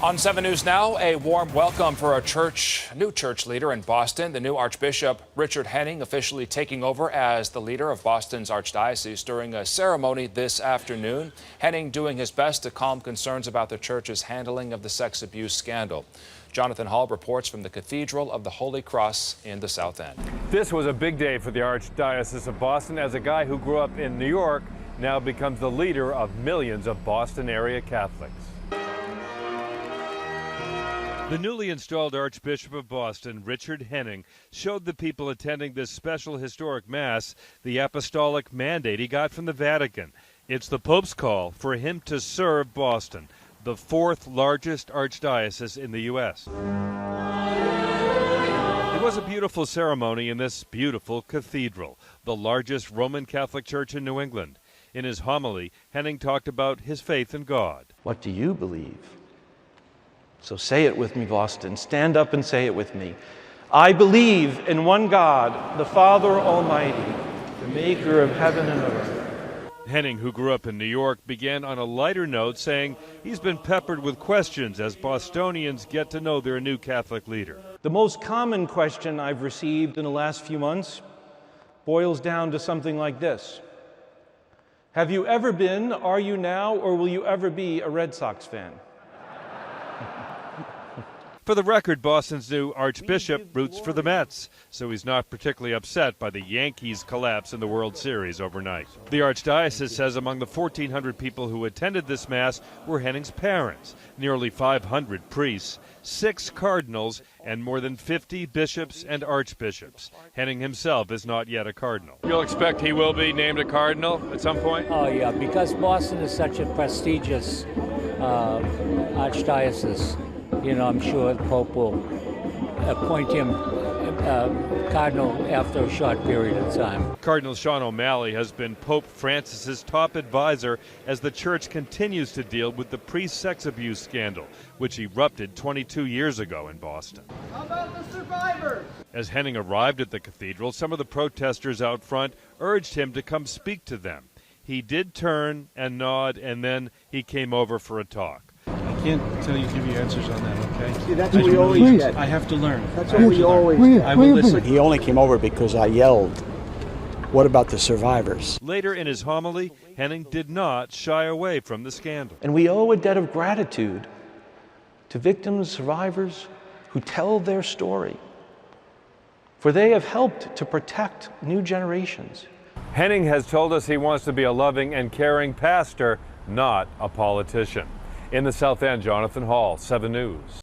On 7 News now, a warm welcome for a new church leader in Boston. The new Archbishop Richard Henning officially taking over as the leader of Boston's Archdiocese during a ceremony this afternoon. Henning doing his best to calm concerns about the church's handling of the sex abuse scandal. Jonathan Hall reports from the Cathedral of the Holy Cross in the South End. This was a big day for the Archdiocese of Boston as a guy who grew up in New York now becomes the leader of millions of Boston area Catholics. The newly installed Archbishop of Boston, Richard Henning, showed the people attending this special historic Mass the apostolic mandate he got from the Vatican. It's the Pope's call for him to serve Boston, the fourth largest archdiocese in the U.S. It was a beautiful ceremony in this beautiful cathedral, the largest Roman Catholic church in New England. In his homily, Henning talked about his faith in God. What do you believe? So say it with me, Boston. Stand up and say it with me. I believe in one God, the Father Almighty, the maker of heaven and earth. Henning, who grew up in New York, began on a lighter note, saying he's been peppered with questions as Bostonians get to know their new Catholic leader. The most common question I've received in the last few months boils down to something like this. Have you ever been, are you now, or will you ever be a Red Sox fan? For the record, Boston's new Archbishop roots for the Mets, so he's not particularly upset by the Yankees' collapse in the World Series overnight. The Archdiocese says among the 1,400 people who attended this Mass were Henning's parents, nearly 500 priests, 6 cardinals, and more than 50 bishops and archbishops. Henning himself is not yet a cardinal. You'll expect he will be named a cardinal at some point? Oh, yeah, because Boston is such a prestigious archdiocese. You know, I'm sure the Pope will appoint him cardinal after a short period of time. Cardinal Sean O'Malley has been Pope Francis's top advisor as the church continues to deal with the priest sex abuse scandal, which erupted 22 years ago in Boston. How about the survivors? As Henning arrived at the cathedral, some of the protesters out front urged him to come speak to them. He did turn and nod, and then he came over for a talk. I can't give you answers on that, okay? See, that's what we always get. I have to learn. That's what we always get. I will listen. He only came over because I yelled, "What about the survivors?" Later in his homily, Henning did not shy away from the scandal. And we owe a debt of gratitude to victims, survivors who tell their story, for they have helped to protect new generations. Henning has told us he wants to be a loving and caring pastor, not a politician. In the South End, Jonathan Hall, 7 News.